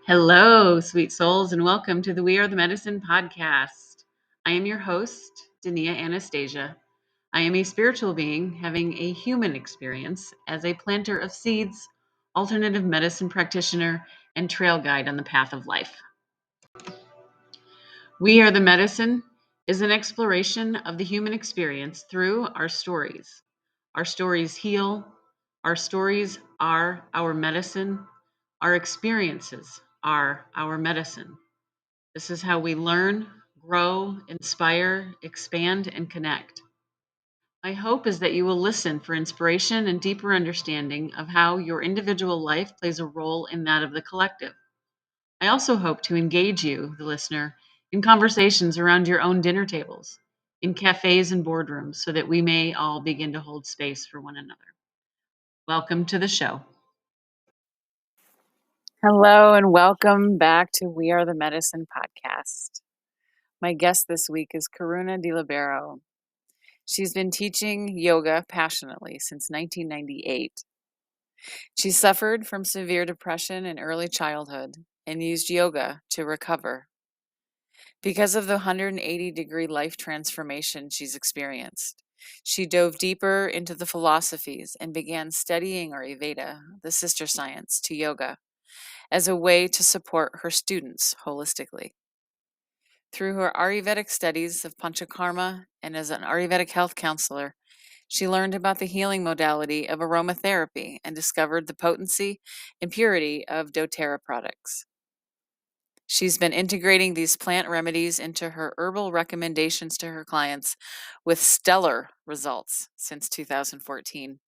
Hello, sweet souls, and welcome to the We Are the Medicine podcast. I am your host, Dania Anastasia. I am a spiritual being having a human experience as a planter of seeds, alternative medicine practitioner, and trail guide on the path of life. We Are the Medicine is an exploration of the human experience through our stories. Our stories heal. Our stories are our medicine. Our experiences are our medicine. This is how we learn, grow, inspire, expand, and connect. My hope is that you will listen for inspiration and deeper understanding of how your individual life plays a role in that of the collective. I also hope to engage you, the listener, in conversations around your own dinner tables, in cafes and boardrooms, so that we may all begin to hold space for one another. Welcome to the show. Hello and welcome back to We Are the Medicine podcast. My guest this week is Karuna DiLibero. She's been teaching yoga passionately since 1998. She suffered from severe depression in early childhood and used yoga to recover. Because of the 180-degree life transformation she's experienced, she dove deeper into the philosophies and began studying Ayurveda, the sister science to yoga, as a way to support her students holistically. Through her Ayurvedic studies of Panchakarma and as an Ayurvedic Health Counselor, she learned about the healing modality of aromatherapy and discovered the potency and purity of dōTERRA products. She's been integrating these plant remedies into her herbal recommendations to her clients with stellar results since 2014.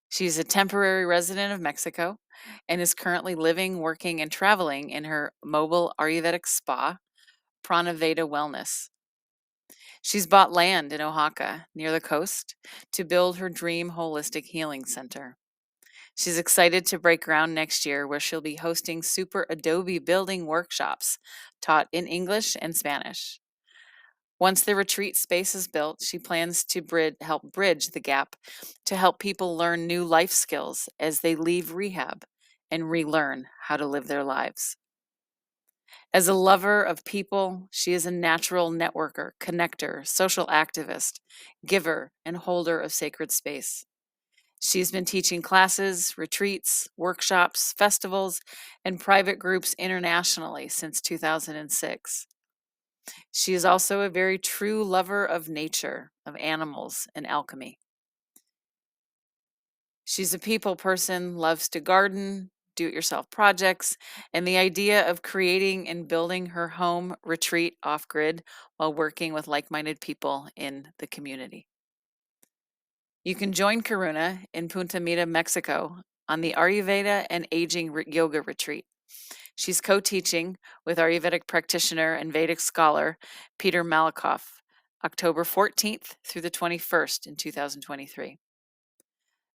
She's a temporary resident of Mexico and is currently living, working, and traveling in her mobile Ayurvedic Spa, PranaVeda Wellness. She's bought land in Oaxaca, near the coast, to build her dream holistic healing center. She's excited to break ground next year, where she'll be hosting super adobe building workshops taught in English and Spanish. Once the retreat space is built, she plans to help bridge the gap to help people learn new life skills as they leave rehab and relearn how to live their lives. As a lover of people, she is a natural networker, connector, social activist, giver, and holder of sacred space. She's been teaching classes, retreats, workshops, festivals, and private groups internationally since 2006. She is also a very true lover of nature, of animals, and alchemy. She's a people person, loves to garden, do-it-yourself projects, and the idea of creating and building her home retreat off-grid while working with like-minded people in the community. You can join Karuna in Punta Mita, Mexico on the Ayurveda and Aging Yoga Retreat. She's co-teaching with Ayurvedic Practitioner and Vedic scholar Peter Malakoff, October 14th through the 21st in 2023.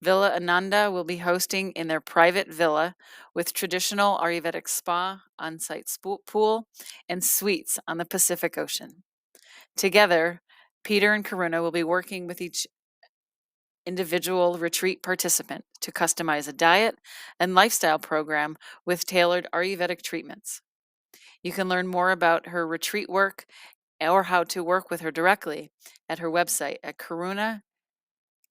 Villa Ananda will be hosting in their private villa with traditional Ayurvedic spa, onsite pool, and suites on the Pacific Ocean. Together, Peter and Karuna will be working with each individual retreat participant to customize a diet and lifestyle program with tailored Ayurvedic treatments. You can learn more about her retreat work or how to work with her directly at her website at Karuna,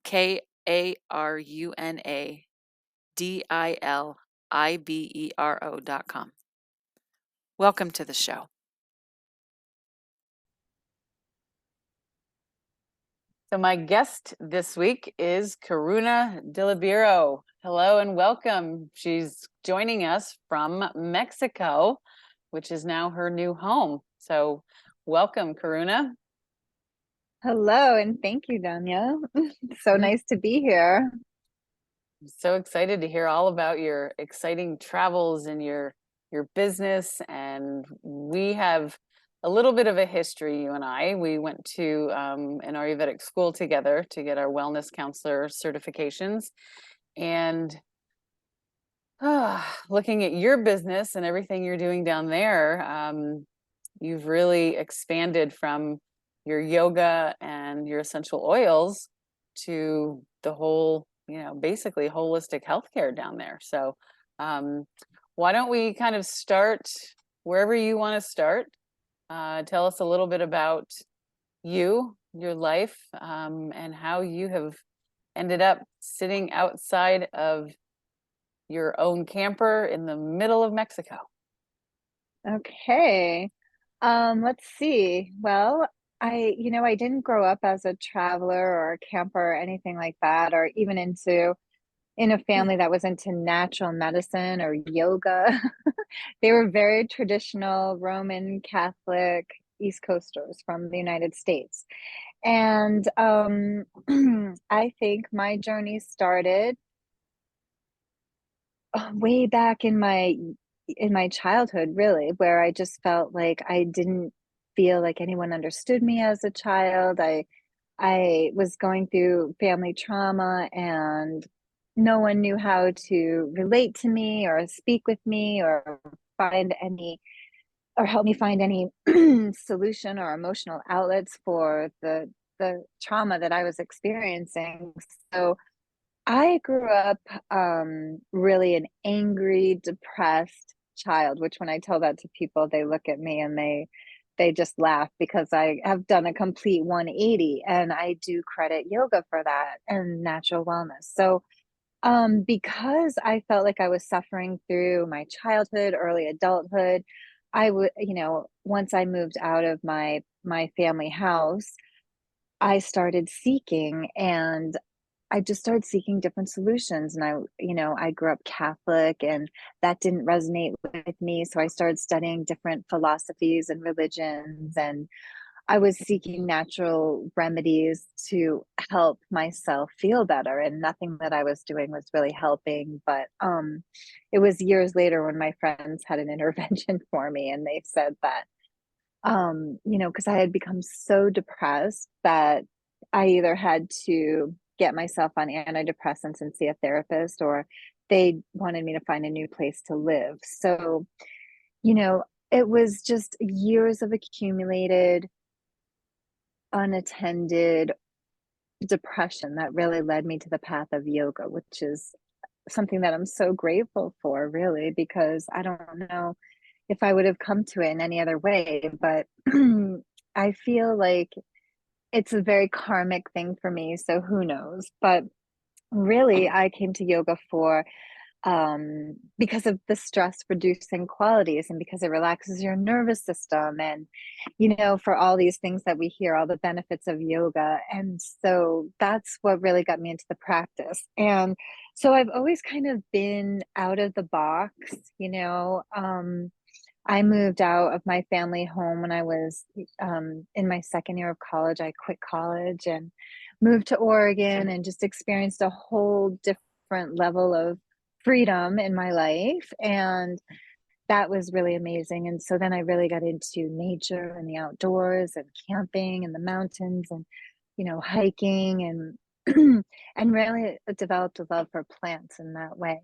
KarunADilibero.com. Welcome to the show. So my guest this week is Karuna DiLibero. Hello and welcome. She's joining us from Mexico, which is now her new home. So welcome, Karuna. Hello, and thank you, Danya. So nice to be here. I'm so excited to hear all about your exciting travels and your business. And we have a little bit of a history, you and I. We went to an Ayurvedic school together to get our wellness counselor certifications. And looking at your business and everything you're doing down there, you've really expanded from your yoga and your essential oils to the whole, basically holistic healthcare down there. So why don't we kind of start wherever you want to start? Tell us a little bit about you, your life, and how you have ended up sitting outside of your own camper in the middle of Mexico. Okay. Let's see. Well, I didn't grow up as a traveler or a camper or anything like that, or even in a family that was into natural medicine or yoga. They were very traditional Roman Catholic East Coasters from the United States. And I think my journey started way back in my childhood, really, where I just felt like I didn't feel like anyone understood me as a child. I was going through family trauma, and no one knew how to relate to me or speak with me or find any or help me find any solution or emotional outlets for the trauma that I was experiencing. So I grew up really an angry, depressed child, which when I tell that to people, they look at me and they just laugh because I have done a complete 180, and I do credit yoga for that and natural wellness. So because I felt like I was suffering through my childhood, early adulthood, I would, once I moved out of my family house, I started seeking, and I just started seeking different solutions. And I grew up Catholic, and that didn't resonate with me. So I started studying different philosophies and religions, and I was seeking natural remedies to help myself feel better. And nothing that I was doing was really helping. But it was years later when my friends had an intervention for me, and they said that because I had become so depressed that I either had to get myself on antidepressants and see a therapist, or they wanted me to find a new place to live. So, it was just years of accumulated, unattended depression that really led me to the path of yoga, which is something that I'm so grateful for, really, because I don't know if I would have come to it in any other way. But I feel like it's a very karmic thing for me. So who knows? But really, I came to yoga for because of the stress reducing qualities, and because it relaxes your nervous system, and for all these things that we hear, all the benefits of yoga. And so that's what really got me into the practice. And so I've always kind of been out of the box. I moved out of my family home when I was in my second year of college. I quit college and moved to Oregon, and just experienced a whole different level of freedom in my life. And that was really amazing. And so then I really got into nature and the outdoors and camping in the mountains, and hiking, and and really developed a love for plants in that way.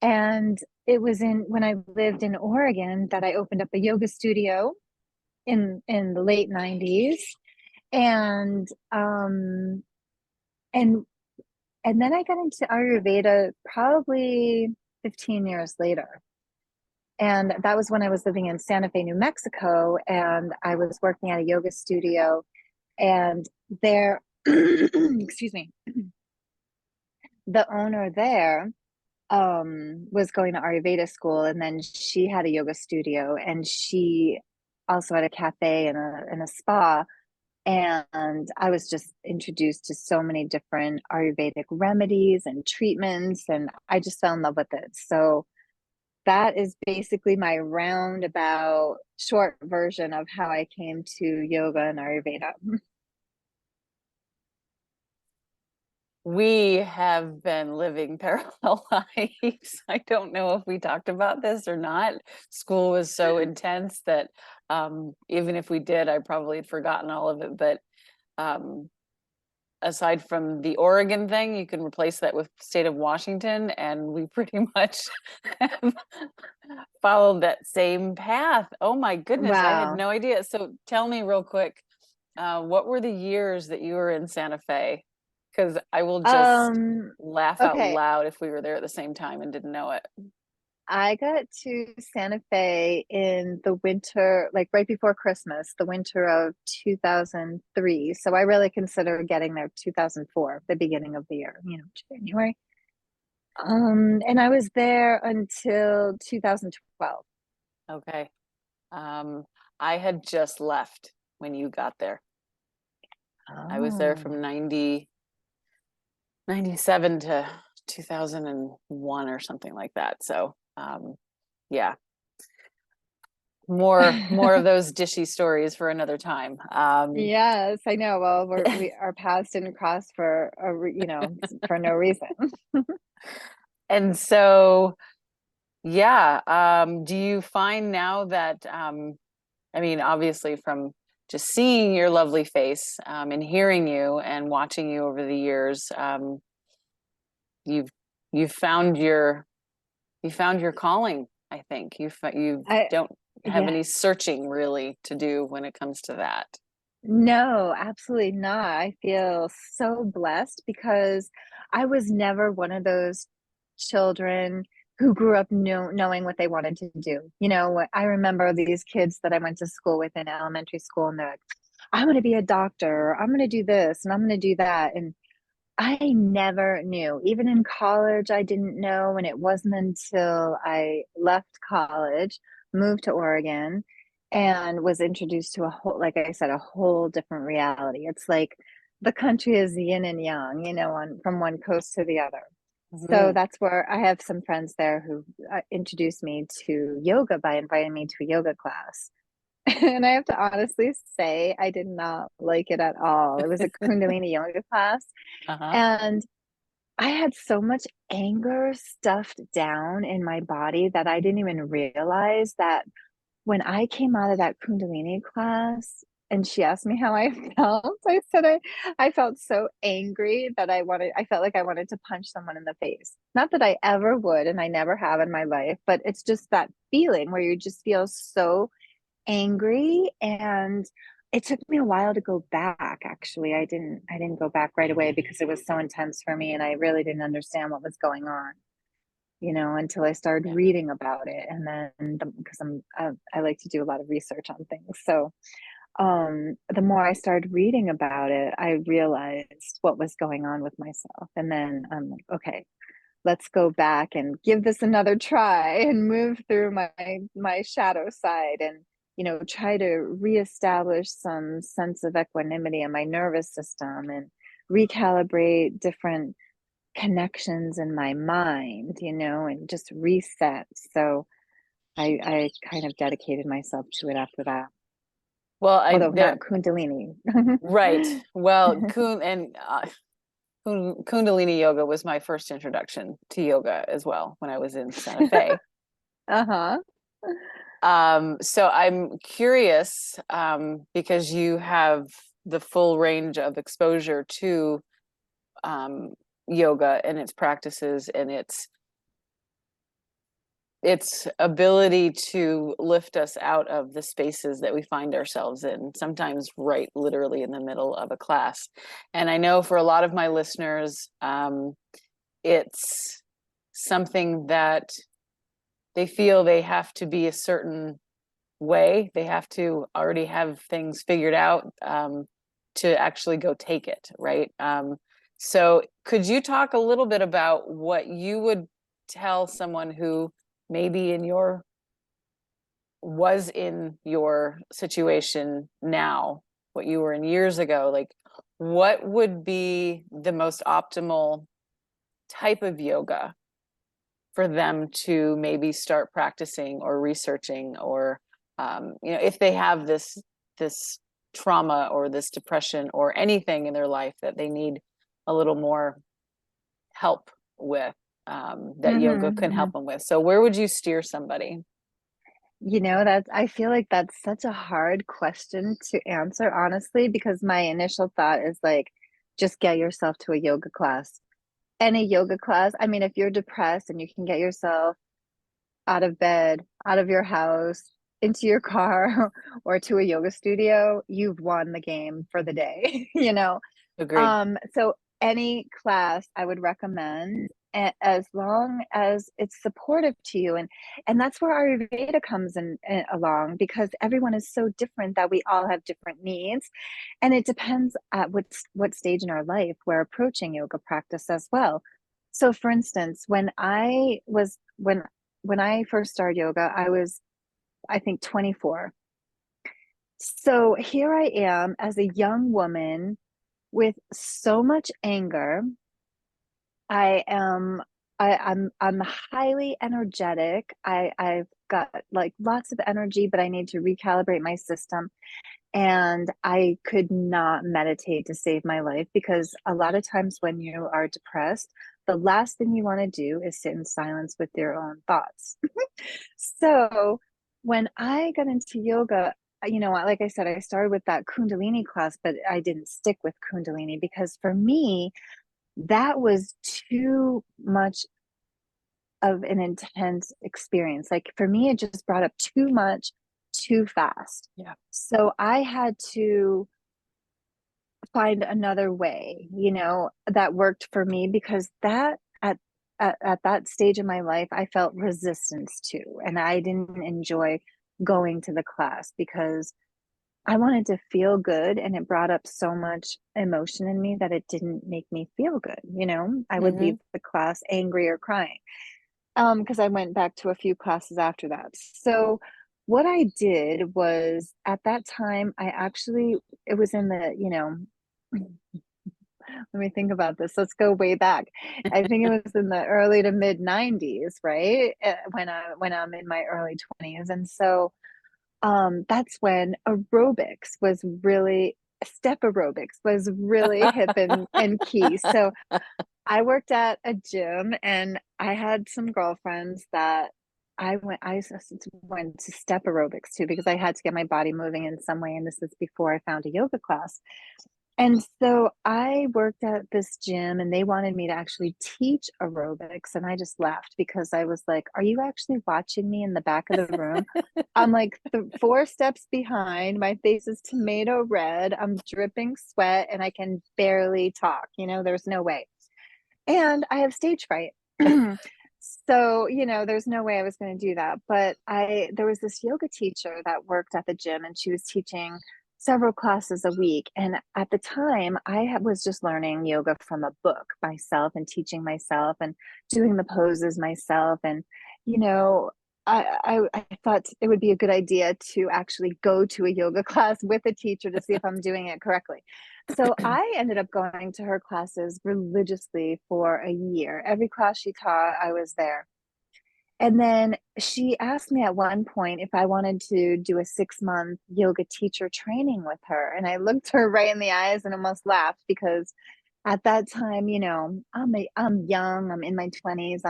And it was when I lived in Oregon that I opened up a yoga studio in the late 90s. And and and then I got into Ayurveda probably 15 years later. And that was when I was living in Santa Fe, New Mexico, and I was working at a yoga studio. And there, excuse me, the owner there was going to Ayurveda school, and then she had a yoga studio, and she also had a cafe and a spa. And I was just introduced to so many different Ayurvedic remedies and treatments, and I just fell in love with it. So that is basically my roundabout short version of how I came to yoga and Ayurveda. We have been living parallel lives. I don't know if we talked about this or not. School was so intense that even if we did, I probably had forgotten all of it. But aside from the Oregon thing, you can replace that with state of Washington, and we pretty much have followed that same path. Oh my goodness, I had Wow. no idea. So tell me real quick, what were the years that you were in Santa Fe? Because I will just Um, laugh out okay. loud if we were there at the same time and didn't know it. I got to Santa Fe in the winter, like right before Christmas, the winter of 2003. So I really consider getting there 2004, the beginning of the year, January. And I was there until 2012. Okay. I had just left when you got there. I was there Oh. from 97 to 2001 or something like that. So, yeah, more of those dishy stories for another time. Yes, I know. Well, our paths didn't cross for for no reason. And so, yeah, do you find now that, I mean, obviously from just seeing your lovely face, and hearing you and watching you over the years, you've you've found your calling, I think. You I don't have Yeah. any searching really to do when it comes to that. No, absolutely not. I feel so blessed because I was never one of those children who grew up knowing what they wanted to do. I remember these kids that I went to school with in elementary school, and they're like, I'm going to be a doctor, I'm going to do this, and I'm going to do that. And I never knew. Even in college, I didn't know. And it wasn't until I left college, moved to Oregon, and was introduced to a whole, like I said, a whole different reality. It's like the country is yin and yang, from one coast to the other. So Mhm. that's where I have some friends there who introduced me to yoga by inviting me to a yoga class. And I have to honestly say, I did not like it at all. It was a Kundalini yoga class. Uh-huh. And I had so much anger stuffed down in my body that I didn't even realize that when I came out of that Kundalini class and she asked me how I felt, I said I felt so angry that I felt like I wanted to punch someone in the face. Not that I ever would, and I never have in my life, but it's just that feeling where you just feel so angry. And it took me a while to go back. Actually, I didn't go back right away because it was so intense for me and I really didn't understand what was going on, until I started Yeah. reading about it. And then because I like to do a lot of research on things, so the more I started reading about it, I realized what was going on with myself. And then I'm like, okay, let's go back and give this another try and move through my shadow side, and try to reestablish some sense of equanimity in my nervous system, and recalibrate different connections in my mind, and just reset. So I kind of dedicated myself to it after that, Well, although not Kundalini. right. Well, Kundalini yoga was my first introduction to yoga as well when I was in Santa Fe. Uh-huh. So I'm curious, because you have the full range of exposure to, um, yoga and its practices and its ability to lift us out of the spaces that we find ourselves in, sometimes right literally in the middle of a class. And I know for a lot of my listeners, it's something that they feel they have to be a certain way. They have to already have things figured out, to actually go take it, right? So could you talk a little bit about what you would tell someone who maybe was in your situation now, what you were in years ago? Like, what would be the most optimal type of yoga for them to maybe start practicing or researching, or, if they have this trauma or this depression or anything in their life that they need a little more help with, that yoga can help Hmm. them with. So where would you steer somebody? That I feel like that's such a hard question to answer, honestly, because my initial thought is like, just get yourself to a yoga class. Any yoga class. I mean, if you're depressed and you can get yourself out of bed, out of your house, into your car, or to a yoga studio, you've won the game for the day, Agreed. So any class I would recommend, as long as it's supportive to you. And that's where Ayurveda comes in, along, because everyone is so different that we all have different needs. And it depends at what stage in our life we're approaching yoga practice as well. So for instance, when I first started yoga, I was, I think, 24. So here I am as a young woman with so much anger. I am I'm highly energetic. I've got like lots of energy, but I need to recalibrate my system. And I could not meditate to save my life, because a lot of times when you are depressed, the last thing you want to do is sit in silence with your own thoughts. So when I got into yoga, like I said, I started with that Kundalini class, but I didn't stick with Kundalini because for me, that was too much of an intense experience. Like for me, it just brought up too much too fast. Yeah. So I had to find another way, that worked for me, because that at that stage in my life, I felt resistance to, and I didn't enjoy going to the class because I wanted to feel good, and it brought up so much emotion in me that it didn't make me feel good. I would leave the class angry or crying, because I went back to a few classes after that. So what I did was, at that time, it was in the, let me think about this. Let's go way back. I think it was in the early to mid 90s, right? When I'm in my early 20s. And so that's when step aerobics was really hip and key. So I worked at a gym, and I had some girlfriends that I went to step aerobics too, because I had to get my body moving in some way. And this is before I found a yoga class. And so I worked at this gym, and they wanted me to actually teach aerobics. And I just laughed, because I was like, are you actually watching me in the back of the room? I'm like 4 steps behind. My face is tomato red. I'm dripping sweat, and I can barely talk. There's no way. And I have stage fright. So, there's no way I was going to do that. But there was this yoga teacher that worked at the gym, and she was teaching several classes a week. And at the time, was just learning yoga from a book myself, and teaching myself, and doing the poses myself. And, I thought it would be a good idea to actually go to a yoga class with a teacher to see if I'm doing it correctly. So I ended up going to her classes religiously for a year. Every class she taught, I was there. And then she asked me at one point if I wanted to do a 6-month yoga teacher training with her. And I looked her right in the eyes and almost laughed, because at that time, I'm young, I'm in my 20s.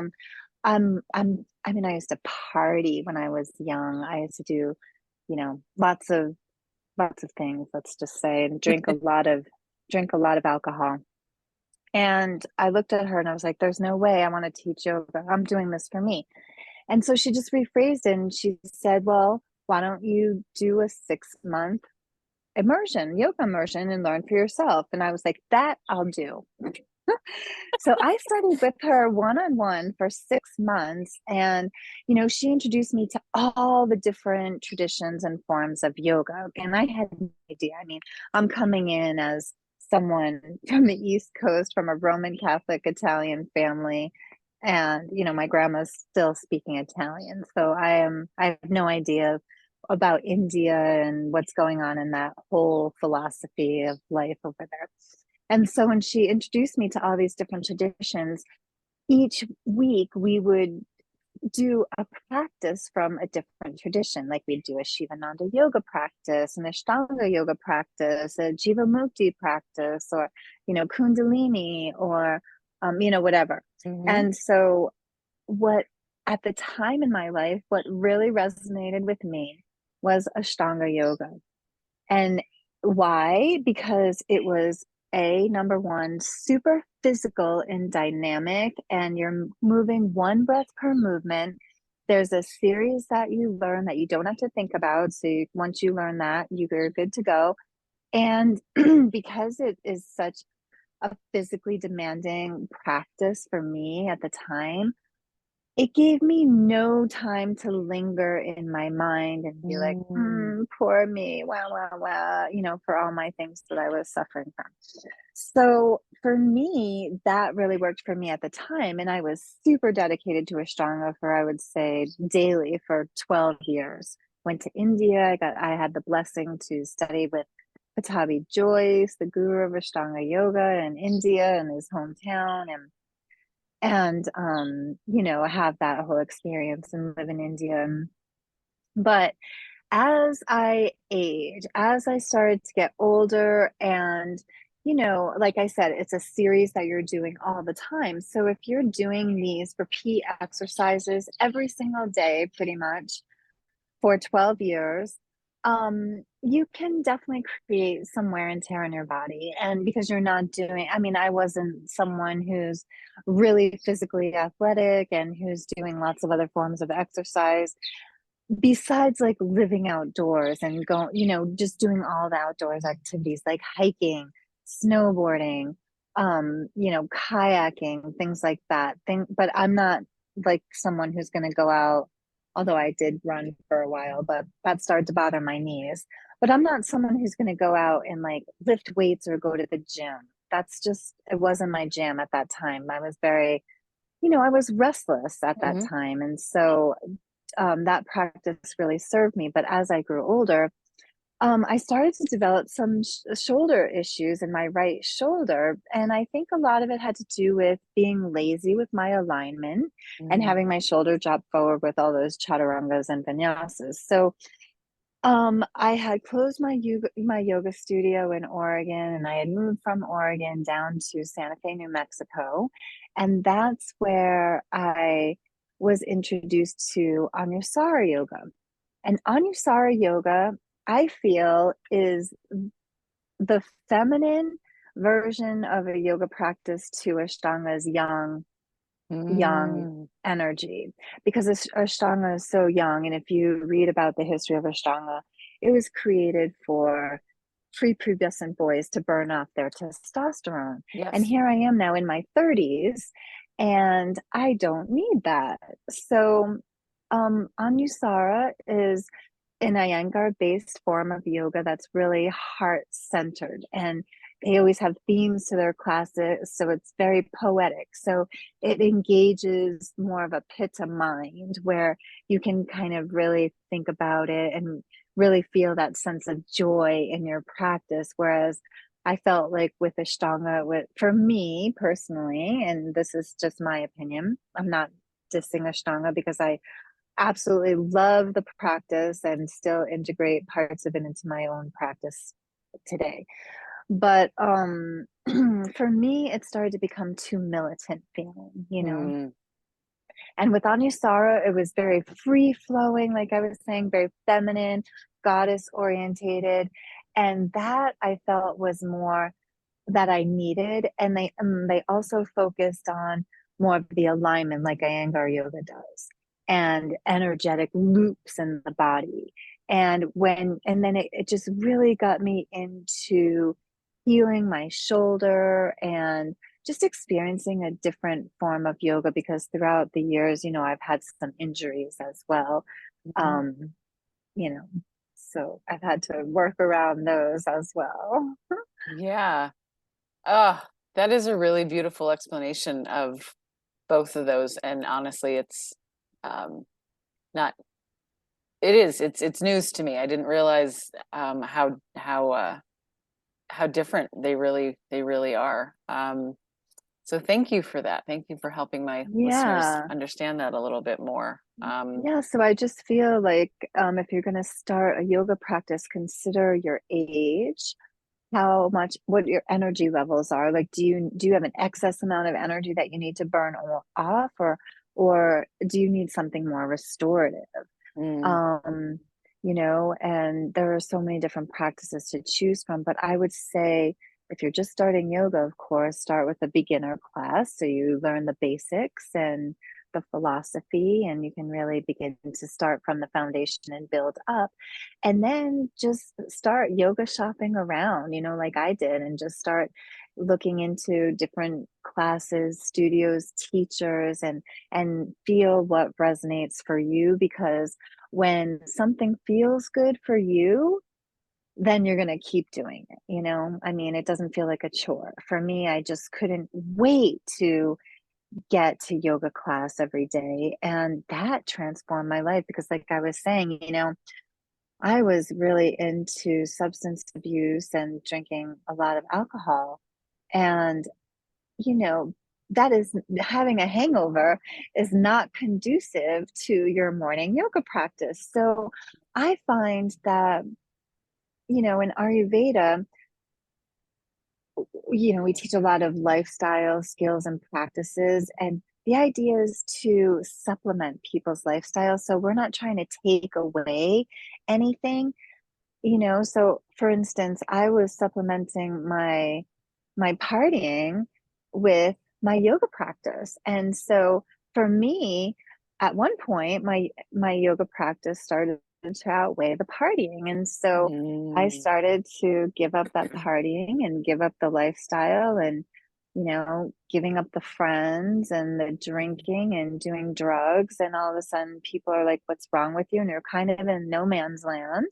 I mean, I used to party when I was young. I used to do, lots of things, let's just say, and drink a lot of alcohol. And I looked at her and I was like, there's no way I want to teach yoga. I'm doing this for me. And so she just rephrased it, and she said, well, why don't you do a 6-month yoga immersion, and learn for yourself? And I was like, that I'll do. So I studied with her one-on-one for 6 months. And, she introduced me to all the different traditions and forms of yoga. And I had no idea. I mean, I'm coming in as someone from the East Coast, from a Roman Catholic Italian family. And, my grandma's still speaking Italian. So I have no idea about India and what's going on in that whole philosophy of life over there. And so when she introduced me to all these different traditions, each week we would do a practice from a different tradition. Like we'd do a Shivananda yoga practice, an Ashtanga yoga practice, a Jivamukti practice, or, Kundalini, or, whatever. And so at the time in my life, what really resonated with me was Ashtanga yoga. And why? Because it was number one, super physical and dynamic, and you're moving one breath per movement. There's a series that you learn that you don't have to think about. So once you learn that, you're good to go. And because it is such a physically demanding practice for me at the time, it gave me no time to linger in my mind and be like, Mm. poor me, wow, wow, wow, for all my things that I was suffering from. So for me, that really worked for me at the time. And I was super dedicated to Ashtanga for, I would say, daily for 12 years. Went to India. I had the blessing to study with Patabi Joyce, the guru of Ashtanga yoga in India in his hometown. And have that whole experience and live in India. But as I age, as I started to get older, and like I said, it's a series that you're doing all the time. So if you're doing these repeat exercises every single day, pretty much for 12 years, you can definitely create some wear and tear in your body. And because you're not doing, I mean, I wasn't someone who's really physically athletic and who's doing lots of other forms of exercise besides like living outdoors and going, just doing all the outdoors activities like hiking, snowboarding, kayaking, things like that. But I'm not like someone who's going to go out, although I did run for a while, but that started to bother my knees. But I'm not someone who's going to go out and like lift weights or go to the gym. It wasn't my jam at that time. I was very, I was restless at that Mm-hmm. time. And so that practice really served me. But as I grew older, I started to develop some shoulder issues in my right shoulder. And I think a lot of it had to do with being lazy with my alignment and Mm. having my shoulder drop forward with all those chaturangas and vinyasas. So I had closed my yoga studio in Oregon, and I had moved from Oregon down to Santa Fe, New Mexico. And that's where I was introduced to Anusara yoga. And Anusara yoga, I feel, is the feminine version of a yoga practice to Ashtanga's young Mm. energy, because Ashtanga is so young. And if you read about the history of Ashtanga, it was created for prepubescent boys to burn off their testosterone. And Yes. here I am now in my 30s, and I don't need that. So, Anusara is an Iyengar based form of yoga that's really heart centered, and they always have themes to their classes, so it's very poetic. So it engages more of a pitta mind where you can kind of really think about it and really feel that sense of joy in your practice. Whereas I felt like with Ashtanga, for me personally, and this is just my opinion, I'm not dissing Ashtanga because I absolutely love the practice and still integrate parts of it into my own practice today. But for me, it started to become too militant feeling. Mm. And with Anusara, it was very free flowing, like I was saying, very feminine, goddess orientated. And that I felt was more that I needed. And they also focused on more of the alignment, like Iyengar yoga does, and energetic loops in the body. And then it just really got me into healing my shoulder and just experiencing a different form of yoga, because throughout the years, I've had some injuries as well. Mhm. Um, you know, so I've had to work around those as well. Yeah. Ah, that is a really beautiful explanation of both of those. And honestly, it's um, not. It is. It's news to me. I didn't realize how different they really are. So thank you for that. Thank you for helping my listeners Yeah. understand that a little bit more. Yeah, so I just feel like if you're going to start a yoga practice, consider your age, what your energy levels are. Like, do you have an excess amount of energy that you need to burn off, or do you need something more restorative? mm, Um, and there are so many different practices to choose from, but I would say if you're just starting yoga, of course, start with a beginner class so you learn the basics and the philosophy, and you can really begin to start from the foundation and build up. And then just start yoga shopping around, like I did, and just start looking into different classes, studios, teachers, and feel what resonates for you, because when something feels good for you, then you're going to keep doing it. I mean, it doesn't feel like a chore. For me, I just couldn't wait to get to yoga class every day. And that transformed my life because, like I was saying, I was really into substance abuse and drinking a lot of alcohol. And, you know, that is having a hangover is not conducive to your morning yoga practice. So I find that, in Ayurveda, we teach a lot of lifestyle skills and practices, and the idea is to supplement people's lifestyle. So we're not trying to take away anything, so for instance, I was supplementing my partying with my yoga practice. And so for me, at one point, my yoga practice started to outweigh the partying. And so I started to give up that partying and give up the lifestyle and, giving up the friends and the drinking and doing drugs. And all of a sudden people are like, what's wrong with you? And you're kind of in no man's land.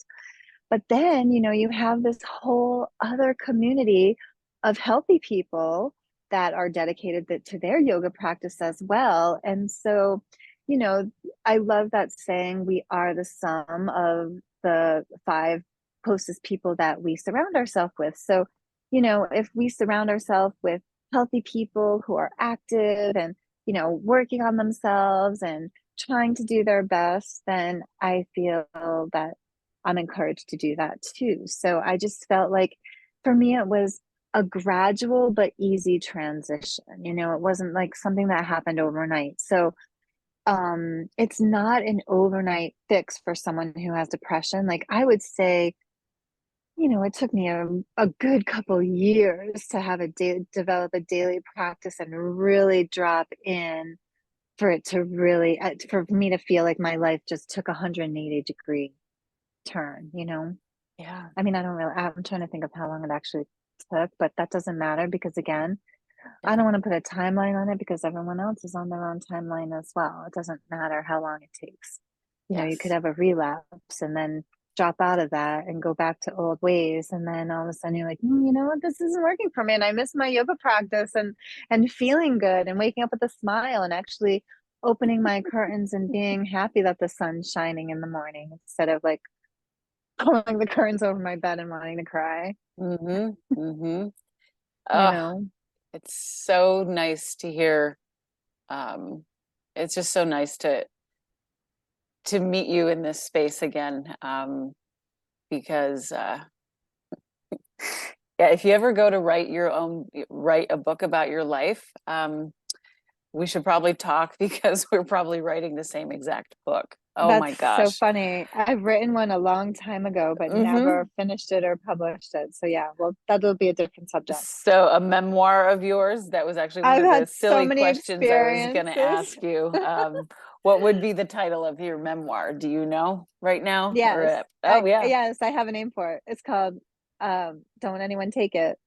But then, you have this whole other community of healthy people that are dedicated to their yoga practice as well. And so, I love that saying, we are the sum of the five closest people that we surround ourselves with. So, if we surround ourselves with healthy people who are active and, working on themselves and trying to do their best, then I feel that I'm encouraged to do that too. So I just felt like for me, it was a gradual but easy transition. It wasn't like something that happened overnight. So it's not an overnight fix for someone who has depression. Like I would say, it took me a good couple years to have develop a daily practice and really drop in for it to really, for me to feel like my life just took a 180-degree turn. Yeah. I mean, I'm trying to think of how long it actually took, but that doesn't matter because, again, I don't want to put a timeline on it because everyone else is on their own timeline as well. It doesn't matter how long it takes. You could have a relapse and then drop out of that and go back to old ways. And then all of a sudden you're like, you know what, this isn't working for me. And I miss my yoga practice and feeling good and waking up with a smile and actually opening my curtains and being happy that the sun's shining in the morning instead of like pulling the curtains over my bed and wanting to cry. Mm-hmm. Mm-hmm. You Oh, know? it's so nice to hear. It's just so nice to meet you in this space again. Because yeah, if you ever go to write a book about your life, we should probably talk because we're probably writing the same exact book. Oh my That's so gosh. funny. I've written one a long time ago, but Mm-hmm. never finished it or published it. So yeah, well, that'll be a different subject. So a memoir of yours, that was actually one I've of the had so silly many questions I was going to experiences. ask you. What would be the title of your memoir? Do you know right now? Yes. Oh yeah. Yes, I have a name for it. It's called Don't Anyone Take It.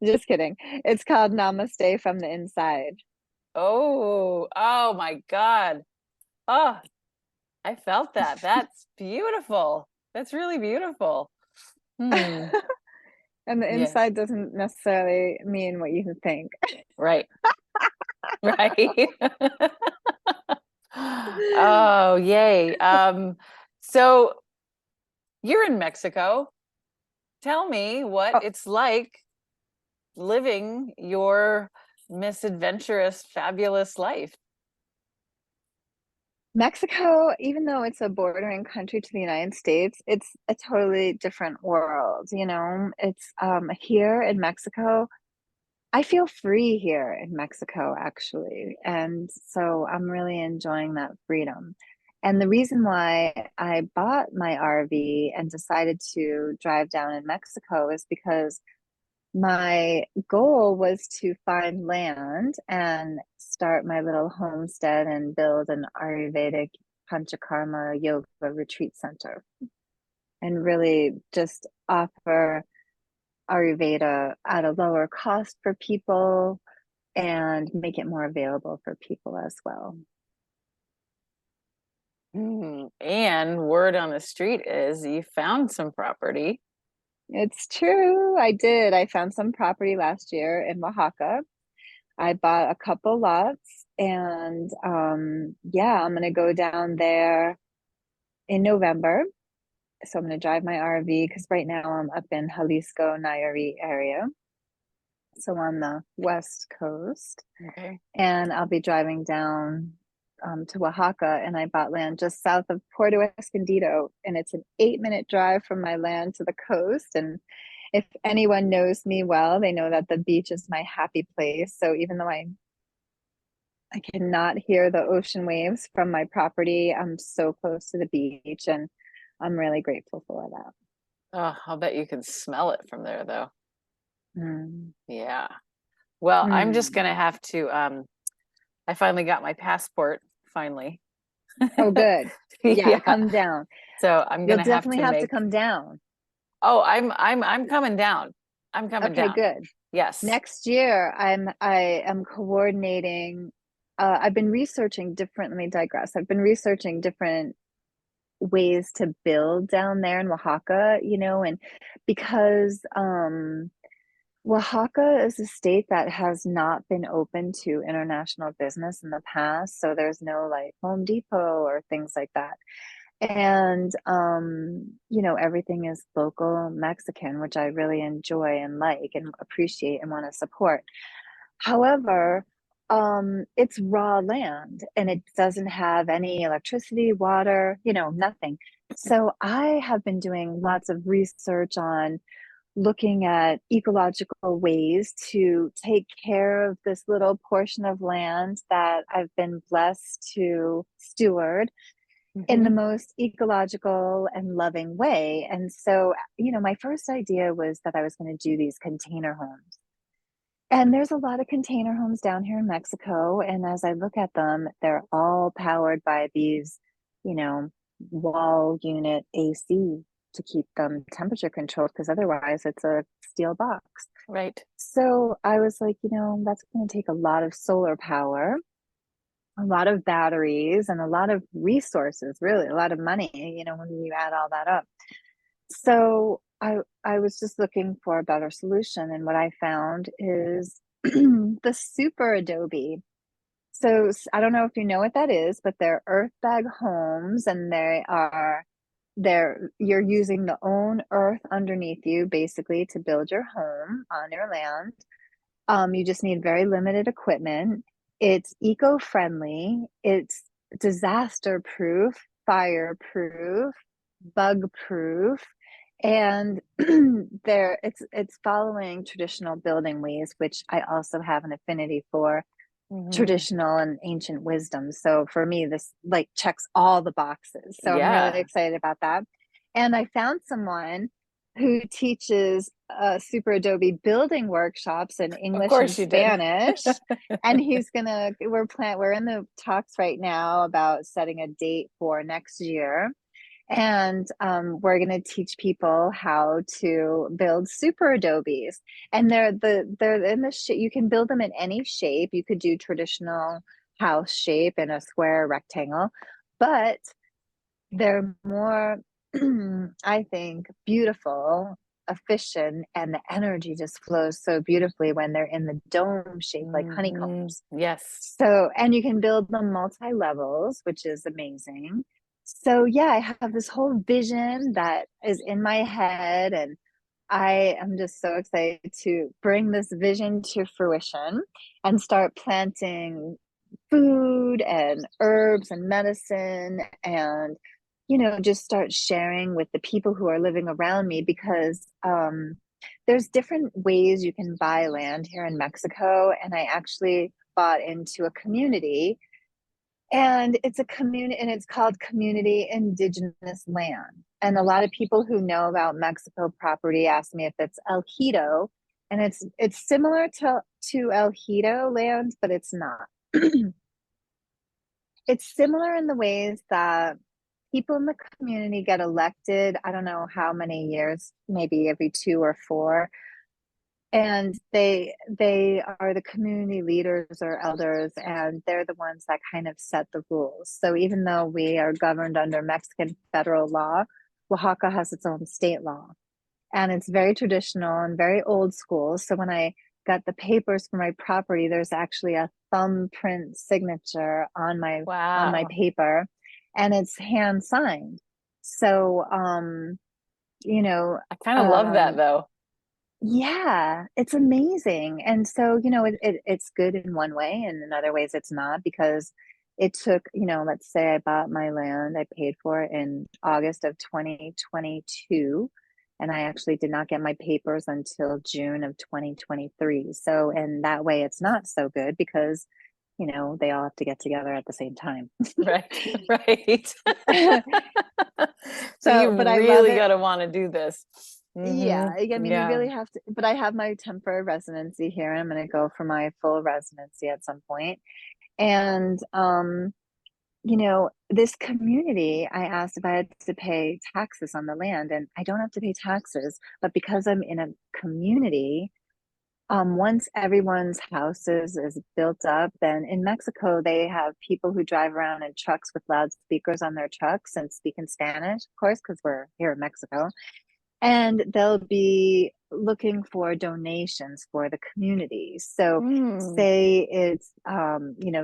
Just kidding. It's called Namaste from the Inside. Oh my God. Oh, I felt that. That's beautiful. That's really beautiful. Hmm. And the Yeah. inside doesn't necessarily mean what you think. Right. Right. Oh, yay. So you're in Mexico. Tell me what Oh, it's like living your misadventurous, fabulous life. Mexico, even though it's a bordering country to the United States, it's a totally different world, It's here in Mexico, I feel free here in Mexico, actually. And so I'm really enjoying that freedom. And the reason why I bought my RV and decided to drive down in Mexico is because my goal was to find land and start my little homestead and build an Ayurvedic Panchakarma yoga retreat center and really just offer Ayurveda at a lower cost for people and make it more available for people as well. And word on the street is you found some property. It's true. I did. I found some property last year in Oaxaca. I bought a couple lots, and yeah, I'm gonna go down there in November. So I'm gonna drive my RV because right now I'm up in Jalisco, Nayarit area. So on the west coast. Okay. And I'll be driving down to Oaxaca, and I bought land just south of Puerto Escondido, and it's an 8-minute drive from my land to the coast. And if anyone knows me well, they know that the beach is my happy place. So even though I cannot hear the ocean waves from my property, I'm so close to the beach, and I'm really grateful for that. Oh, I'll bet you can smell it from there, though. Mm. Yeah. Well, I'm just Mm. gonna have to. I finally got my passport. Finally. Oh, good. Yeah, Yeah. come down. So I'm You'll gonna have definitely to have to make. come down. Oh, I'm coming down. I'm coming Okay, down. good. Yes. Next year, I am coordinating. I've been researching different. Let me digress. I've been researching different ways to build down there in Oaxaca, and because Oaxaca is a state that has not been open to international business in the past, so there's no like Home Depot or things like that. And everything is local Mexican, which I really enjoy and like and appreciate and want to support. However, it's raw land and it doesn't have any electricity, water, nothing. So I have been doing lots of research on looking at ecological ways to take care of this little portion of land that I've been blessed to steward in the most ecological and loving way. And so, my first idea was that I was going to do these container homes. And there's a lot of container homes down here in Mexico. And as I look at them, they're all powered by these, you know, wall unit AC to keep them temperature controlled, because otherwise it's a steel box. Right. So I was like, that's going to take a lot of solar power, a lot of batteries, and a lot of resources, really, a lot of money, when you add all that up. So I was just looking for a better solution, and what I found is the super adobe. So I don't know if you know what that is, but they're earth bag homes, and you're using the own earth underneath you basically to build your home on your land. You just need very limited equipment. It's eco-friendly. It's disaster-proof, fire-proof, bug-proof, and it's following traditional building ways, which I also have an affinity for traditional and ancient wisdom. So for me, this like checks all the boxes. So I'm really Yeah. excited about that. And I found someone who teaches super adobe building workshops in Of English and course you did. Spanish. And we're in the talks right now about setting a date for next year. And we're going to teach people how to build super adobes. And they're in the shape. You can build them in any shape. You could do traditional house shape in a square rectangle, but they're more, I think, beautiful, efficient, and the energy just flows so beautifully when they're in the dome shape, like honeycombs. Yes. So, and you can build them multi levels, which is amazing. So, yeah, I have this whole vision that is in my head, and I am just so excited to bring this vision to fruition and start planting food and herbs and medicine, and just start sharing with the people who are living around me, because there's different ways you can buy land here in Mexico. And I actually bought into a community, and it's a community, and it's called Community Indigenous Land. And a lot of people who know about Mexico property ask me if it's ejido, and it's similar to ejido land, but it's not. It's similar in the ways that people in the community get elected. I don't know how many years, maybe every 2 or 4, And they are the community leaders or elders, and they're the ones that kind of set the rules. So even though we are governed under Mexican federal law, Oaxaca has its own state law. And it's very traditional and very old school. So when I got the papers for my property, there's actually a thumbprint signature on my Wow. paper, and it's hand signed. So you know, I kind of love that um though. yeah, it's amazing. And so, it's good in one way, and in other ways it's not, because it took, let's say I bought my land, I paid for it in August of 2022, and I actually did not get my papers until June of 2023. So in that way, it's not so good because, they all have to get together at the same time. Right. Right. So So, you but I love really it. got to want to do this. Yeah, I mean, you Yeah. really have to, but I have my temporary residency here. I'm going to go for my full residency at some point. And, this community, I asked if I had to pay taxes on the land, and I don't have to pay taxes, but because I'm in a community, once everyone's houses is built up, then in Mexico, they have people who drive around in trucks with loudspeakers on their trucks and speak in Spanish, of course, because we're here in Mexico, and they'll be looking for donations for the community. So Mm. say it's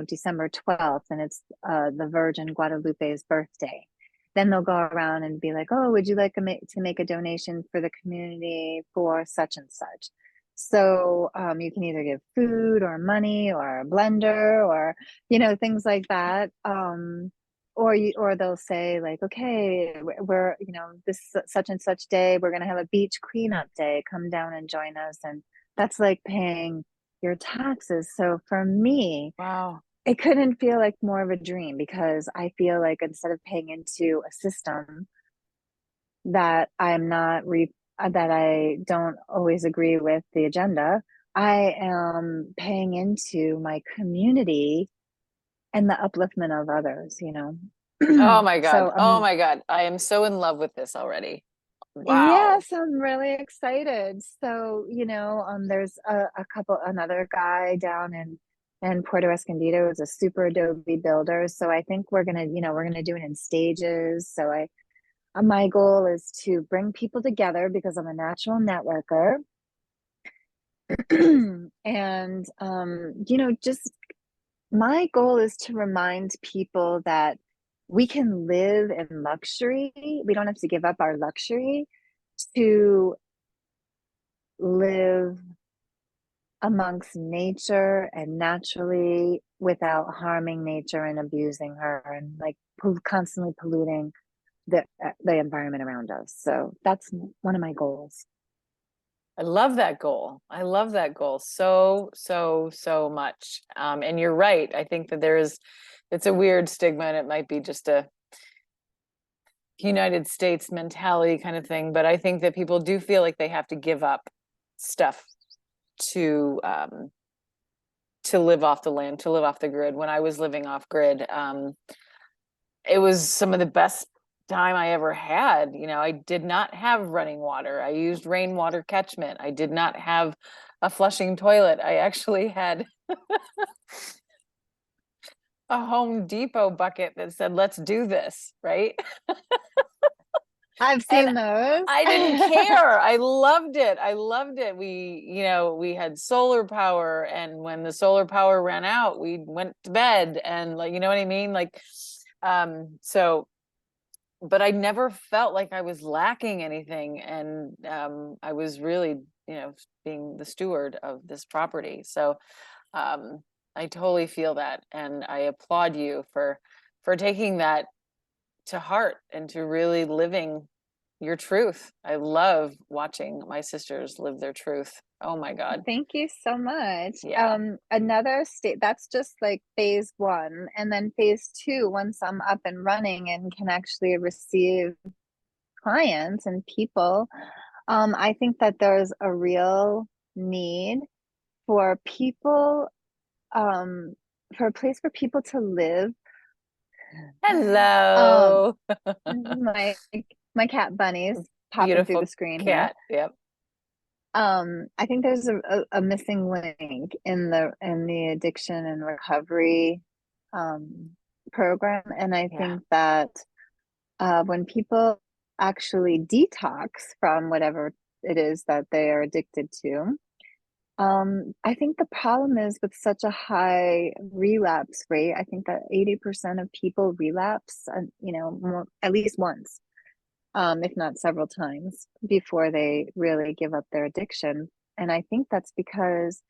December 12th, and it's the Virgin Guadalupe's birthday. Then they'll go around and be like, oh, would you like to make a donation for the community for such and such? So you can either give food or money or a blender or things like that. Or they'll say like, okay, we're this such and such day, we're going to have a beach cleanup day, come down and join us. And that's like paying your taxes. So for me, Wow. it couldn't feel like more of a dream, because I feel like instead of paying into a system that that I don't always agree with the agenda, I am paying into my community and the upliftment of others. Oh my God. So Oh my God. I am so in love with this already. Wow. yes, I'm really excited. So, there's another guy down in Puerto Escondido is a super adobe builder. So I think we're gonna do it in stages. So my goal is to bring people together because I'm a natural networker. And just my goal is to remind people that we can live in luxury. We don't have to give up our luxury to live amongst nature and naturally without harming nature and abusing her and like constantly polluting the environment around us. So that's one of my goals. I love that goal. I love that goal so, so, so much. And you're right. I think that it's a weird stigma, and it might be just a United States mentality kind of thing. But I think that people do feel like they have to give up stuff to live off the land, to live off the grid. When I was living off grid, it was some of the best time I ever had. I did not have running water. I used rainwater catchment. I did not have a flushing toilet. I actually had a Home Depot bucket that said, let's do this, right? I've And seen those. I didn't care. I loved it. I loved it. We had solar power, and when the solar power ran out, we went to bed, and like, you know what I mean? Like, so, but I never felt like I was lacking anything. And I was really, being the steward of this property. So I totally feel that. And I applaud you for taking that to heart and to really living your truth. I love watching my sisters live their truth. Oh my God. Thank you so much. Yeah. Another state, that's just like phase one. And then phase two, once I'm up and running and can actually receive clients and people, I think that there's a real need for people, um, for a place for people to live. Um, Hello. my my cat bunnies popping through Beautiful the screen here. cat. Yep. I think there's a missing link in the addiction and recovery program. And I Yeah. think that when people actually detox from whatever it is that they are addicted to, I think the problem is with such a high relapse rate. I think that 80% of people relapse, at least once, if not several times, before they really give up their addiction. And I think that's because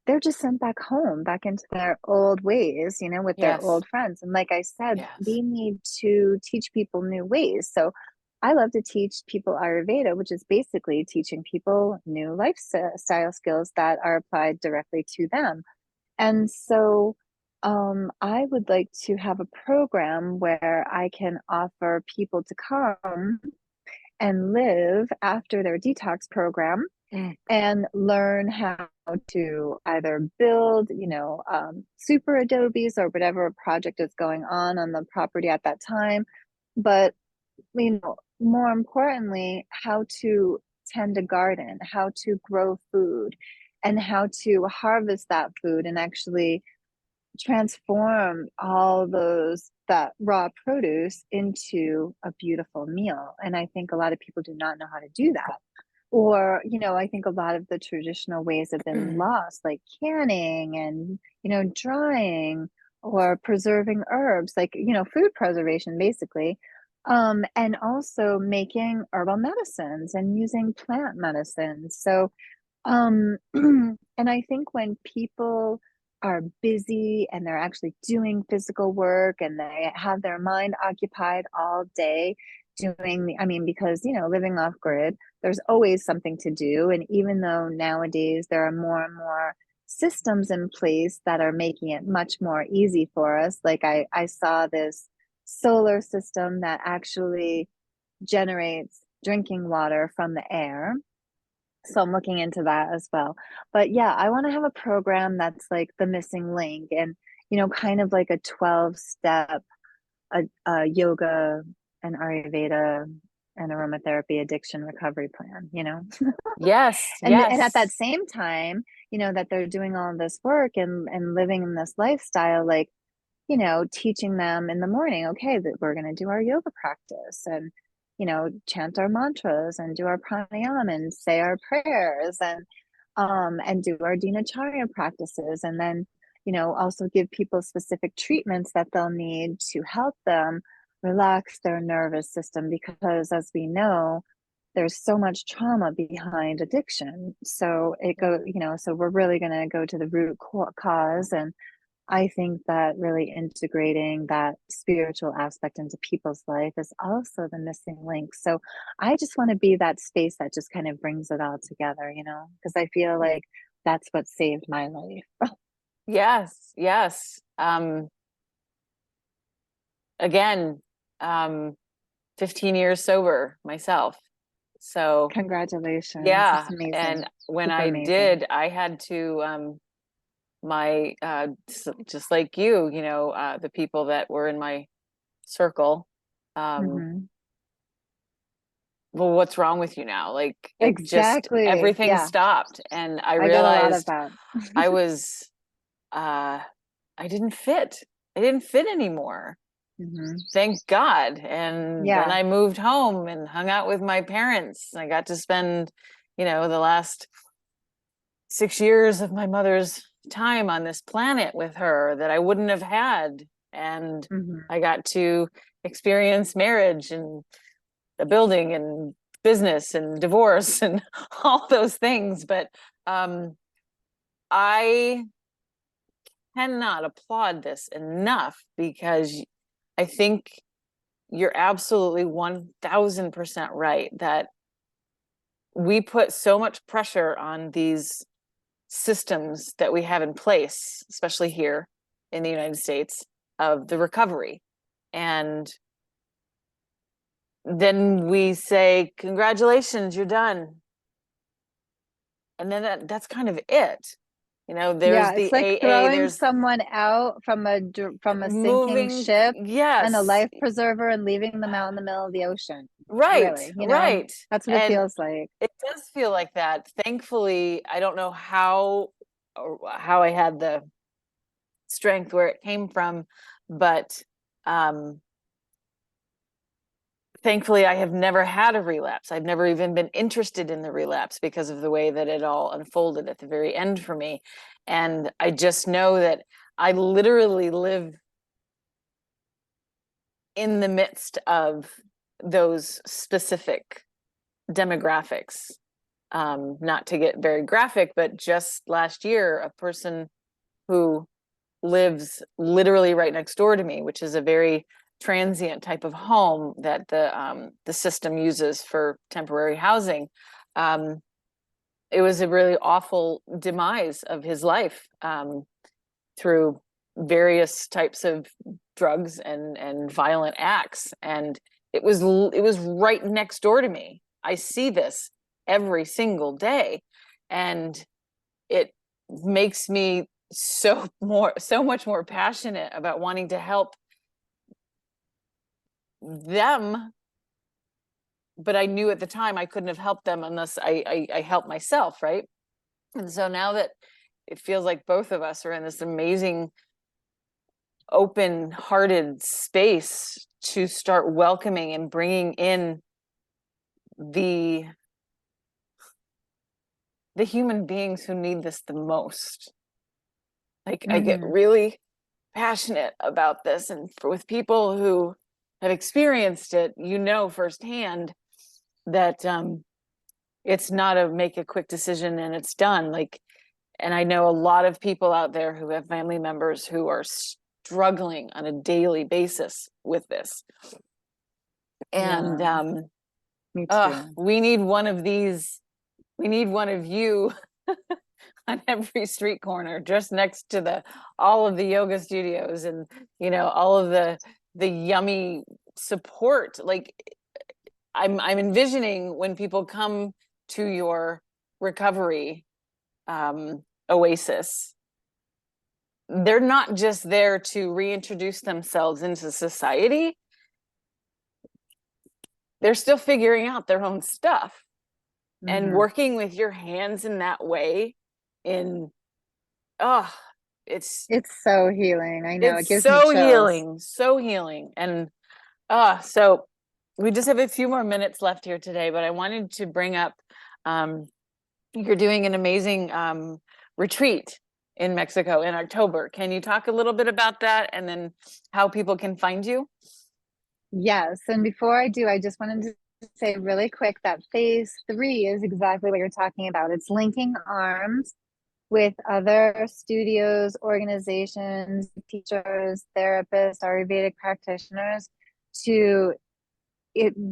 they're just sent back home, back into their old ways, with their Yes. old friends. And like I said, Yes. we need to teach people new ways. So I love to teach people Ayurveda, which is basically teaching people new lifestyle skills that are applied directly to them. And so I would like to have a program where I can offer people to come and live after their detox program and learn how to either build, super adobes or whatever project is going on the property at that time. But, more importantly, how to tend a garden, how to grow food, and how to harvest that food and actually transform all that raw produce into a beautiful meal. And I think a lot of people do not know how to do that. Or, I think a lot of the traditional ways have been lost, like canning and, drying or preserving herbs, like, food preservation, basically. And also making herbal medicines and using plant medicines. So, and I think when people are busy and they're actually doing physical work and they have their mind occupied all day because, living off grid, there's always something to do. And even though nowadays there are more and more systems in place that are making it much more easy for us, like I saw this solar system that actually generates drinking water from the air. So I'm looking into that as well. But yeah, I want to have a program that's like the missing link and, kind of like a 12-step yoga and Ayurveda and aromatherapy addiction recovery plan. Yes. And at that Yes. same time, that they're doing all of this work and living in this lifestyle, like, teaching them in the morning, okay, that we're going to do our yoga practice and, chant our mantras and do our pranayama and say our prayers and do our dinacharya practices. And then, also give people specific treatments that they'll need to help them relax their nervous system, because as we know, there's so much trauma behind addiction. So so we're really going to go to the root cause. And I think that really integrating that spiritual aspect into people's life is also the missing link. So I just want to be that space that just kind of brings it all together, because I feel like that's what saved my life. Yes. Yes. Again, 15 years sober myself. So Congratulations. yeah. It's amazing. And when Super I amazing. did, I had to, just like you, the people that were in my circle, um, Hmm. well, what's wrong with you now? Like it just, Exactly. everything Yeah. stopped. And I I got a lot of realized that. I was, uh, I didn't fit. I didn't fit anymore. Hmm. Thank God. And then Yeah. I moved home and hung out with my parents. I got to spend, the last 6 years of my mother's time on this planet with her that I wouldn't have had. And Hmm. I got to experience marriage and the building and business and divorce and all those things. But I cannot applaud this enough because I think you're absolutely 1000% right that we put so much pressure on these systems that we have in place, especially here in the United States, of the recovery. And then we say, congratulations, you're done. And then that's kind of it. There's Yeah, the it's like AA, throwing there's someone out from a sinking moving. ship and a Yes. life preserver and leaving them out in the middle of the ocean. Right, really, right. that's what it And feels like. it does feel like that. Thankfully, I don't know how I had the strength, where it came from, but um thankfully I have never had a relapse. I've never even been interested in the relapse because of the way that it all unfolded at the very end for me. And I just know that I literally live in the midst of those specific demographics. Not to get very graphic, but just last year, a person who lives literally right next door to me, which is a very transient type of home that the system uses for temporary housing. It was a really awful demise of his life, through various types of drugs and violent acts, and it was right next door to me. I see this every single day, and it makes me so much more passionate about wanting to help them. But I knew at the time I couldn't have helped them unless I helped myself, right? And so now that it feels like both of us are in this amazing open-hearted space to start welcoming and bringing in the human beings who need this the most. Like, I get really passionate about this, and with people who have experienced it, firsthand that it's not a make a quick decision and it's done. Like, and I know a lot of people out there who have family members who are struggling on a daily basis with this. And Me too. we need one of these. We need one of you on every street corner, just next to all of the yoga studios, and all of the yummy support. Like, I'm envisioning when people come to your recovery oasis, they're not just there to reintroduce themselves into society. They're still figuring out their own stuff. And working with your hands in that way, it's so healing. I know, it it's gives me so chills. healing. And so we just have a few more minutes left here today, but I wanted to bring up, you're doing an amazing retreat in Mexico in October. Can you talk a little bit about that, and then how people can find you? Yes, and before I do, I just wanted to say really quick that phase 3 is exactly what you're talking about. It's linking arms with other studios, organizations, teachers, therapists, Ayurvedic practitioners to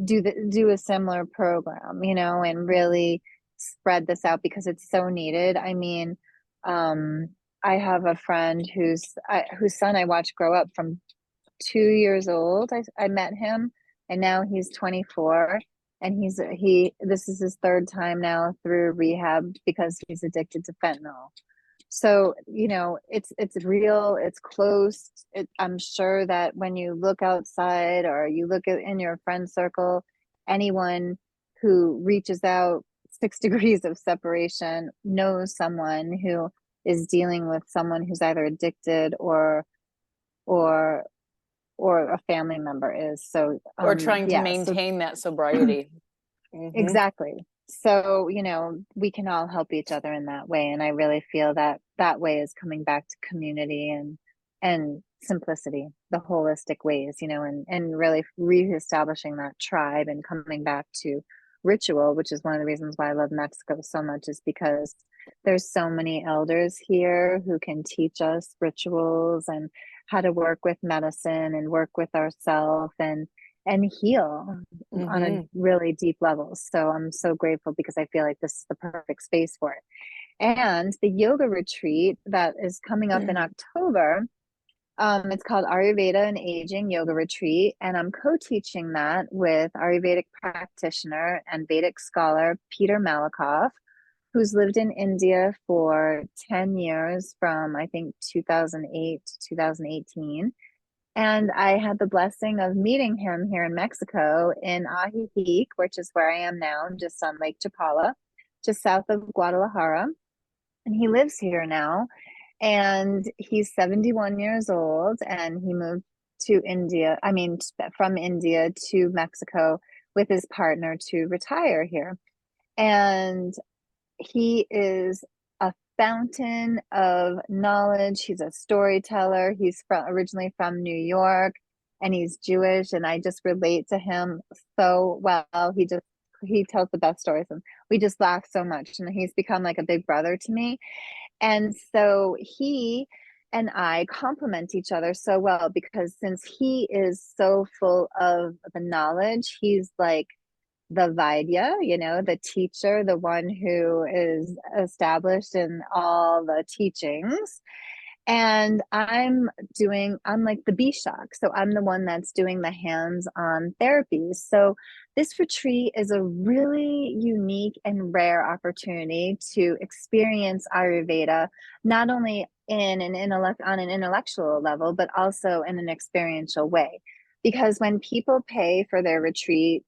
do a similar program, and really spread this out because it's so needed. I mean, I have a friend whose son I watched grow up from 2 years old. I met him, and now he's 24, and this is his third time now through rehab because he's addicted to fentanyl. So it's real, it's close. I'm sure that when you look outside or you look in your friend circle, anyone who reaches out 6 degrees of separation knows someone who is dealing with someone who's either addicted or a family member is. So Or trying to yeah, so maintain that sobriety. exactly. So, we can all help each other in that way. And I really feel that that way is coming back to community and simplicity, the holistic ways, and really reestablishing that tribe and coming back to ritual, which is one of the reasons why I love Mexico so much, is because there's so many elders here who can teach us rituals and how to work with medicine and work with ourselves and heal on a really deep level. So I'm so grateful because I feel like this is the perfect space for it. And the yoga retreat that is coming up in October, it's called Ayurveda and Aging Yoga Retreat, and I'm co-teaching that with Ayurvedic practitioner and Vedic scholar Peter Malakoff, who's lived in India for 10 years from I think 2008 to 2018. And I had the blessing of meeting him here in Mexico in Ajijic, which is where I am now, just on Lake Chapala, just south of Guadalajara. And he lives here now. And he's 71 years old, and he moved to India, from India to Mexico with his partner to retire here. And he is a fountain of knowledge. He's a storyteller. He's originally from New York, and he's Jewish, and I just relate to him so well. He tells the best stories, and we just laugh so much, and he's become like a big brother to me. And so he and I complement each other so well, because since he is so full of the knowledge, he's like the Vaidya, the teacher, the one who is established in all the teachings. And I'm like the Bishak. So I'm the one that's doing the hands-on therapies. So this retreat is a really unique and rare opportunity to experience Ayurveda, not only on an intellectual level, but also in an experiential way. Because when people pay for their retreat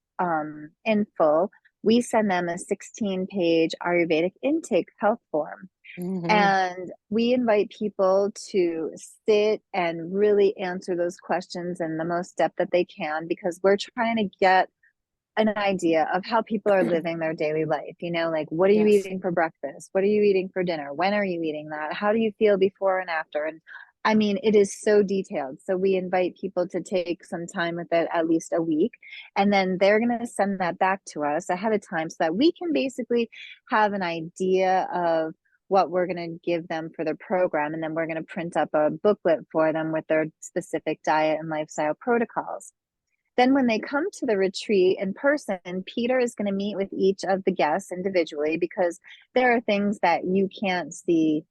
in full, we send them a 16-page Ayurvedic intake health form. Mm-hmm. And we invite people to sit and really answer those questions in the most depth that they can, because we're trying to get an idea of how people are living their daily life. Like, what are you eating for breakfast? What are you eating for dinner? When are you eating that? How do you feel before and after? And I mean, it is so detailed. So we invite people to take some time with it, at least a week. And then they're going to send that back to us ahead of time so that we can basically have an idea of what we're going to give them for their program. And then we're going to print up a booklet for them with their specific diet and lifestyle protocols. Then when they come to the retreat in person, Peter is going to meet with each of the guests individually, because there are things that you can't see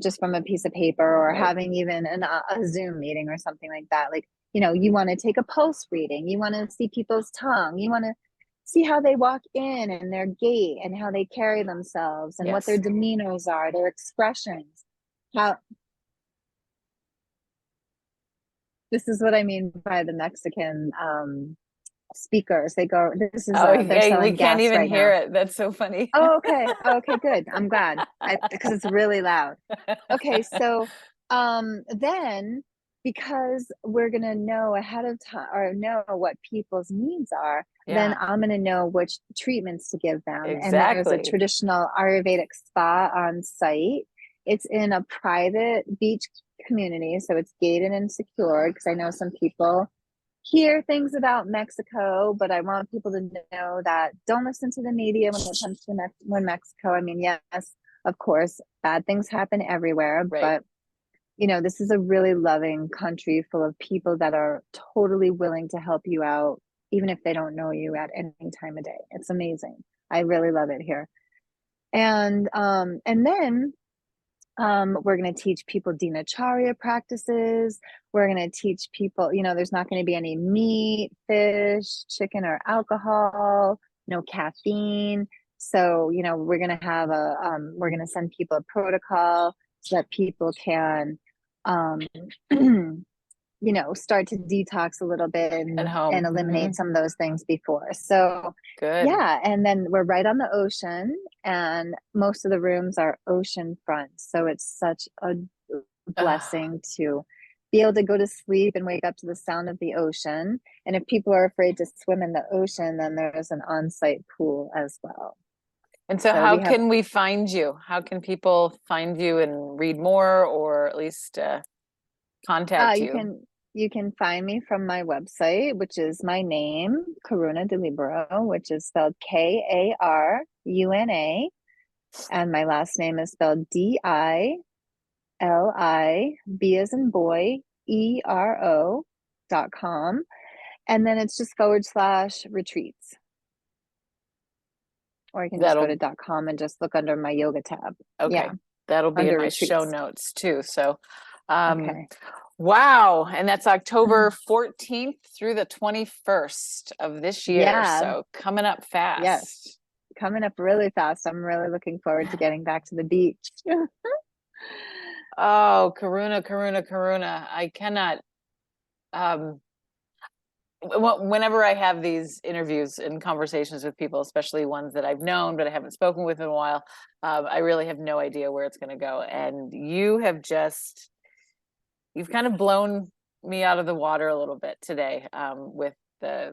just from a piece of paper, or having even a Zoom meeting or something like that. Like, you want to take a pulse reading. You want to see people's tongue. You want to see how they walk in and their gait and how they carry themselves and what their demeanors are, their expressions. This is what I mean by the Mexican speakers. They go, this is they're selling we can't gas even right hear now. it. That's so funny. Oh, okay, good. I'm glad, because it's really loud. Okay, so then, because we're gonna know ahead of time, or know what people's needs are, then I'm gonna know which treatments to give them. And there's a traditional Ayurvedic spa on site. It's in a private beach community, so it's gated and secured, because I know some people hear things about Mexico, but I want people to know that don't listen to the media when it comes to Mexico. I mean, yes, of course, bad things happen everywhere, but this is a really loving country full of people that are totally willing to help you out, even if they don't know you at any time of day. It's amazing. I really love it here. And then we're going to teach people dinacharya practices. We're going to teach people, there's not going to be any meat, fish, chicken, or alcohol, no caffeine. So, we're going to have we're going to send people a protocol so that people can, start to detox a little bit and eliminate some of those things before. So good. Yeah. And then we're right on the ocean, and most of the rooms are ocean front. So it's such a blessing to be able to go to sleep and wake up to the sound of the ocean. And if people are afraid to swim in the ocean, then there's an on-site pool as well. And so how can we find you? How can people find you and read more, or at least contact you? You can find me from my website, which is my name, Karuna DiLibero, which is spelled Karuna, and my last name is spelled DILIB as in boy, ERO.com. And then it's just /retreats. Or you can just go to .com and just look under my yoga tab. Okay. Yeah. That'll be in my show notes too. So, wow. And that's October 14th through the 21st of this year. Yeah. So coming up fast. Yes. Coming up really fast. I'm really looking forward to getting back to the beach. Oh, Karuna. I cannot Whenever I have these interviews and conversations with people, especially ones that I've known but I haven't spoken with in a while, I really have no idea where it's going to go. And you've kind of blown me out of the water a little bit today, with the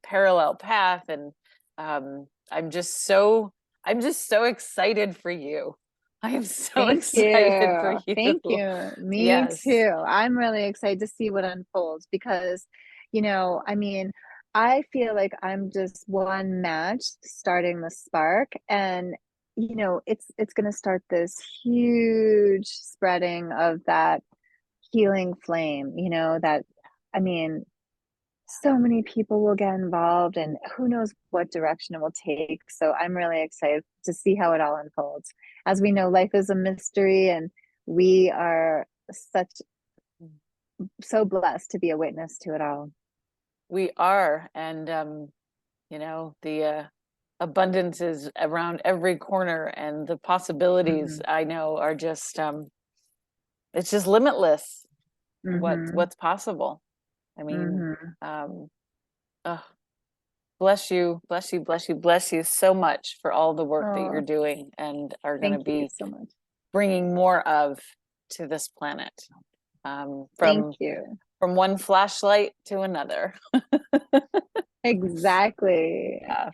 parallel path, and I'm just so excited for you. I am so Thank excited for you. you. Thank you. Me Yes. too. I'm really excited to see what unfolds because, I mean, I feel like I'm just one match starting the spark, and it's going to start this huge spreading of that healing flame, that I mean, so many people will get involved, and who knows what direction it will take. So I'm really excited to see how it all unfolds. As we know, life is a mystery, and we are so blessed to be a witness to it all. We are, and the abundance is around every corner, and the possibilities I know are just it's just limitless. What's possible. I mean, oh, bless you so much for all the work that you're Oh, doing and are going to thank you be so much. bringing more of to this planet, Thank from you. one flashlight to another. Exactly. Yeah.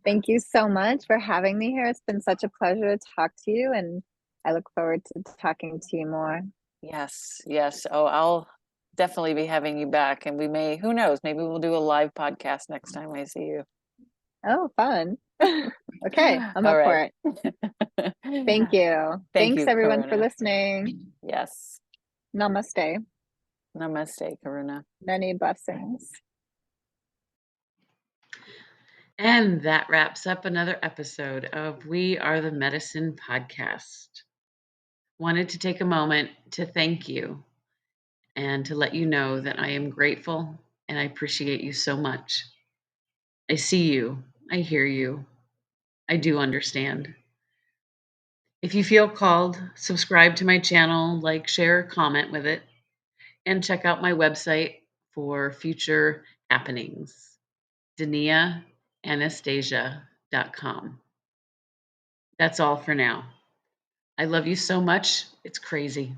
Thank you so much for having me here. It's been such a pleasure to talk to you, and I look forward to talking to you more. Yes. Oh, I'll definitely be having you back, and we may, who knows, maybe we'll do a live podcast next time I see you. Oh, fun. Okay, I'm All up right. for it. Thank you. Thank Thanks you, everyone for Karuna. listening. Yes. Namaste. Namaste, Karuna. Many blessings. And that wraps up another episode of We Are the Medicine podcast. Wanted to take a moment to thank you and to let you know that I am grateful and I appreciate you so much. I see you. I hear you. I do understand. If you feel called, subscribe to my channel, like, share, comment with it, and check out my website for future happenings, daniaanastasia.com. That's all for now. I love you so much. It's crazy.